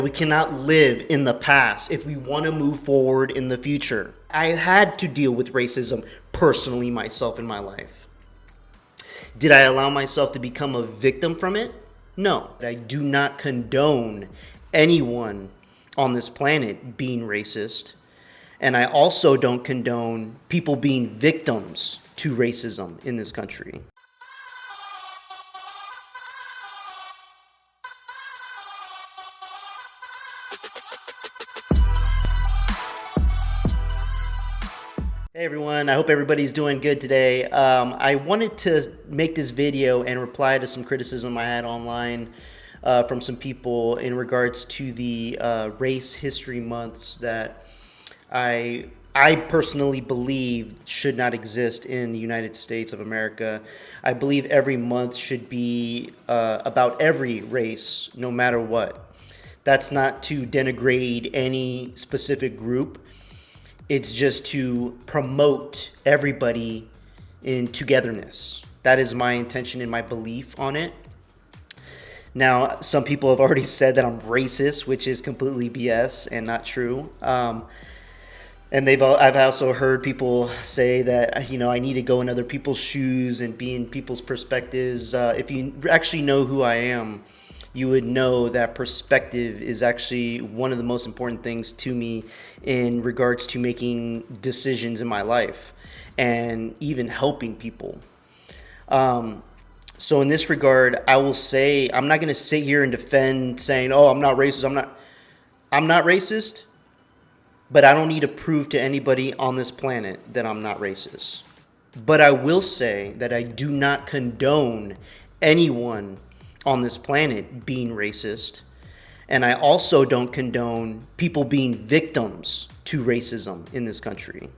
We cannot live in the past if we want to move forward in the future. I had to deal with racism personally myself in my life. Did I allow myself to become a victim from it? No. I do not condone anyone on this planet being racist. And I also don't condone people being victims to racism in this country. Hey everyone, I hope everybody's doing good today. I wanted to make this video and reply to some criticism I had online from some people in regards to the race history months that I personally believe should not exist in the United States of America. I believe every month should be about every race, no matter what. That's not to denigrate any specific group. It's just to promote everybody in togetherness. That is my intention and my belief on it. Now, some people have already said that I'm racist, which is completely BS and not true. And I've also heard people say that, I need to go in other people's shoes and be in people's perspectives. If you actually know who I am, you would know that perspective is actually one of the most important things to me in regards to making decisions in my life and even helping people. So in this regard, I will say I'm not going to sit here and defend saying, "Oh, I'm not racist." I'm not racist, but I don't need to prove to anybody on this planet that I'm not racist. But I will say that I do not condone anyone on this planet being racist. And I also don't condone people being victims to racism in this country.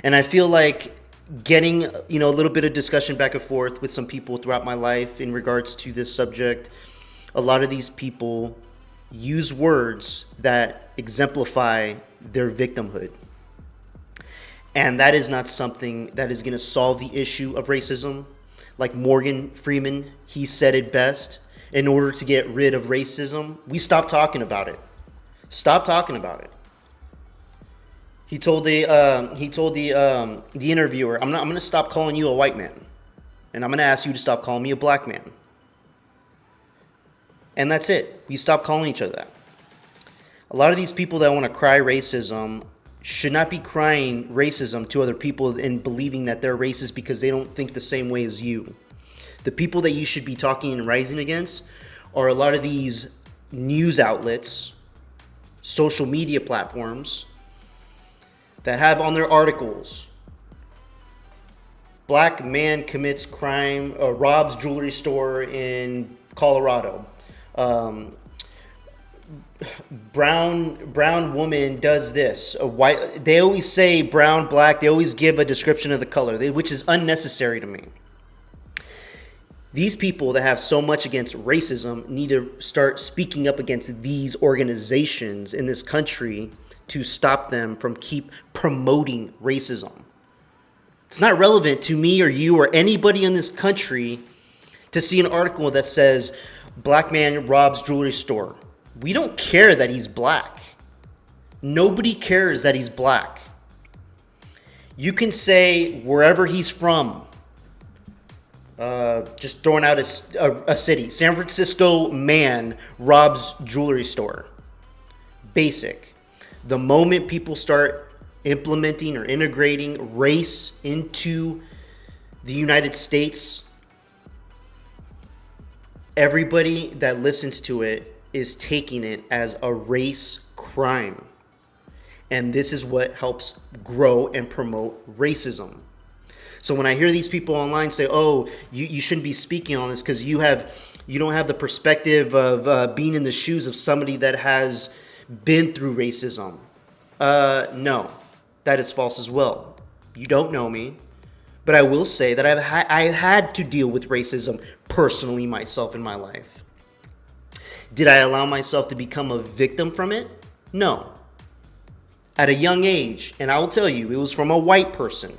And I feel like getting, a little bit of discussion back and forth with some people throughout my life in regards to this subject, a lot of these people use words that exemplify their victimhood. And that is not something that is going to solve the issue of racism. Like Morgan Freeman, he said it best. In order to get rid of racism, we stop talking about it. Stop talking about it. He told the interviewer, I'm going to stop calling you a white man, and I'm going to ask you to stop calling me a black man. And that's it. We stop calling each other that. A lot of these people that want to cry racism should not be crying racism to other people and believing that they're racist because they don't think the same way as you. The people that you should be talking and rising against are a lot of these news outlets, social media platforms that have on their articles, black man commits crime, robs jewelry store in Colorado. Brown woman does this. A white. They always say brown, black. They always give a description of the color, which is unnecessary to me. These people that have so much against racism need to start speaking up against these organizations in this country to stop them from keep promoting racism. It's not relevant to me or you or anybody in this country to see an article that says black man robs jewelry store. We don't care that he's black. Nobody cares that he's black. You can say wherever he's from. Just throwing out a city. San Francisco man robs jewelry store. Basic. The moment people start implementing or integrating race into the United States, everybody that listens to it is taking it as a race crime. And this is what helps grow and promote racism. So when I hear these people online say, "Oh, you shouldn't be speaking on this because you don't have the perspective of being in the shoes of somebody that has been through racism," no, that is false as well. You don't know me, but I will say that I've had to deal with racism personally myself in my life. Did I allow myself to become a victim from it? No. At a young age, and I will tell you, it was from a white person.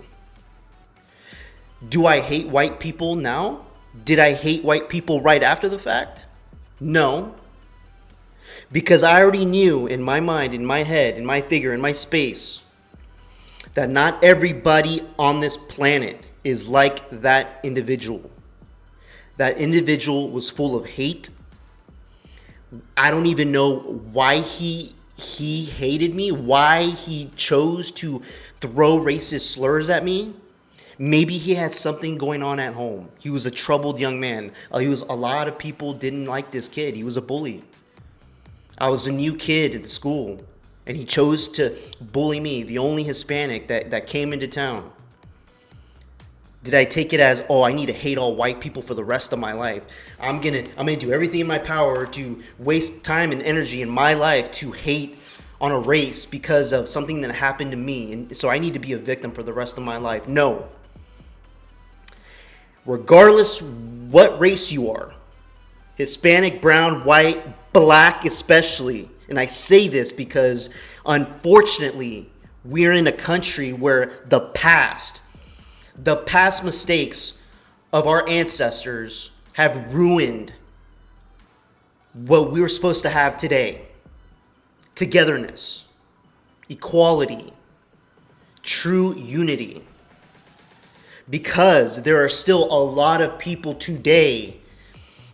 Do I hate white people now? Did I hate white people right after the fact? No. Because I already knew in my mind, in my head, in my figure, in my space, that not everybody on this planet is like that individual. That individual was full of hate. I don't even know why he hated me, why he chose to throw racist slurs at me. Maybe he had something going on at home. He was a troubled young man. A lot of people didn't like this kid. He was a bully. I was a new kid at the school, and he chose to bully me, the only Hispanic that came into town. Did I take it as, oh, I need to hate all white people for the rest of my life? I'm gonna do everything in my power to waste time and energy in my life to hate on a race because of something that happened to me, and so I need to be a victim for the rest of my life. No. Regardless what race you are, Hispanic, brown, white, black especially, and I say this because unfortunately we're in a country where the past mistakes of our ancestors have ruined what we were supposed to have today. Togetherness, equality, true unity. Because there are still a lot of people today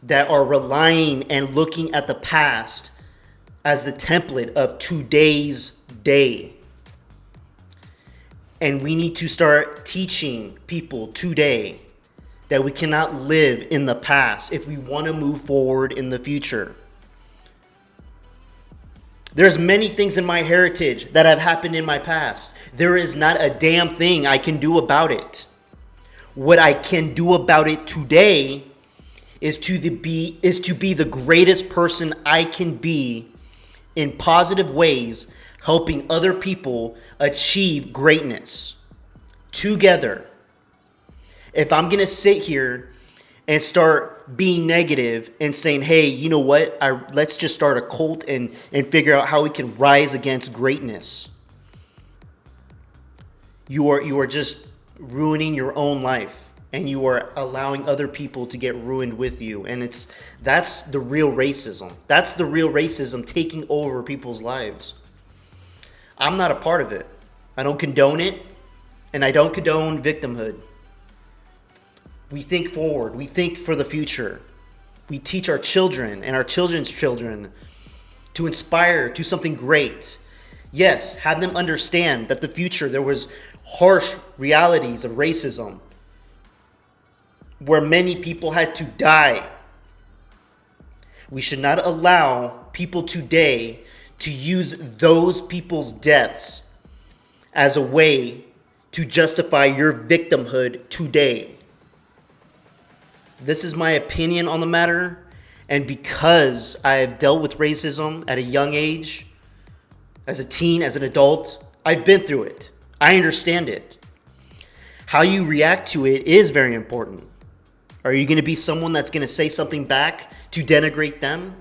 that are relying and looking at the past as the template of today's day. And we need to start teaching people today that we cannot live in the past if we want to move forward in the future. There's many things in my heritage that have happened in my past. There is not a damn thing I can do about it. What I can do about it today is to be the greatest person I can be in positive ways, helping other people achieve greatness together. If I'm going to sit here and start being negative and saying, hey, you know what? Let's just start a cult and figure out how we can rise against greatness. You are just ruining your own life, and you are allowing other people to get ruined with you. And that's the real racism. That's the real racism taking over people's lives. I'm not a part of it. I don't condone it, and I don't condone victimhood. We think forward. We think for the future. We teach our children and our children's children to inspire to something great. Yes, have them understand that the future, there was harsh realities of racism where many people had to die. We should not allow people today to use those people's deaths as a way to justify your victimhood today. This is my opinion on the matter, and because I have dealt with racism at a young age, as a teen, as an adult, I've been through it. I understand it. How you react to it is very important. Are you going to be someone that's going to say something back to denigrate them?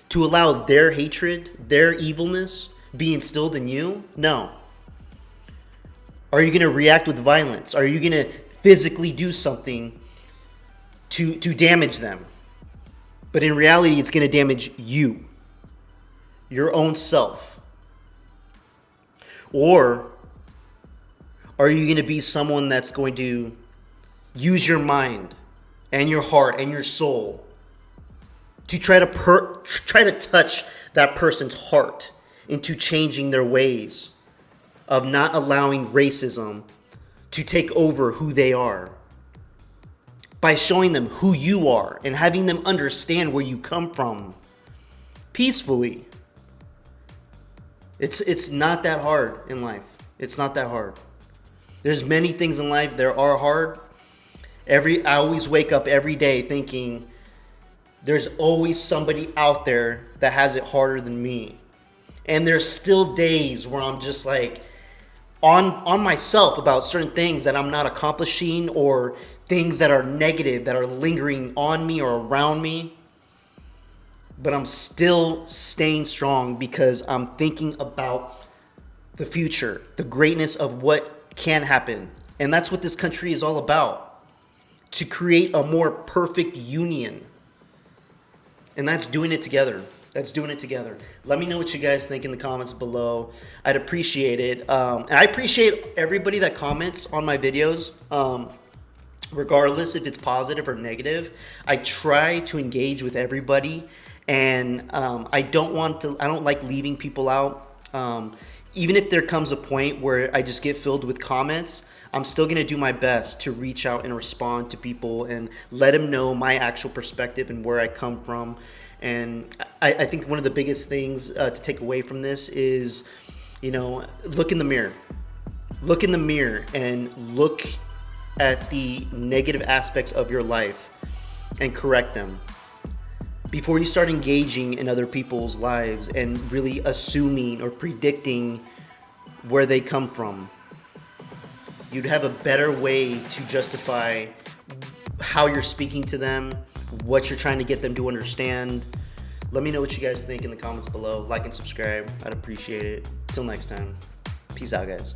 To allow their hatred, their evilness be instilled in you? No. Are you going to react with violence? Are you going to physically do something to damage them? But in reality, it's going to damage you, your own self. Or are you going to be someone that's going to use your mind and your heart and your soul to try to touch that person's heart into changing their ways of not allowing racism to take over who they are, by showing them who you are and having them understand where you come from peacefully? It's not that hard in life. It's not that hard. There's many things in life that are hard. I always wake up every day thinking there's always somebody out there that has it harder than me. And there's still days where I'm just like on myself about certain things that I'm not accomplishing, or things that are negative that are lingering on me or around me. But I'm still staying strong because I'm thinking about the future, the greatness of what can happen. And that's what this country is all about, to create a more perfect union. And that's doing it together. That's doing it together. Let me know what you guys think in the comments below. I'd appreciate it. And I appreciate everybody that comments on my videos. Regardless if it's positive or negative, I try to engage with everybody, and I don't like leaving people out. Even if there comes a point where I just get filled with comments, I'm still going to do my best to reach out and respond to people and let them know my actual perspective and where I come from. And I think one of the biggest things to take away from this is, look in the mirror. Look in the mirror and look at the negative aspects of your life and correct them before you start engaging in other people's lives and really assuming or predicting where they come from. You'd have a better way to justify how you're speaking to them, what you're trying to get them to understand. Let me know what you guys think in the comments below. Like and subscribe. I'd appreciate it. Till next time. Peace out, guys.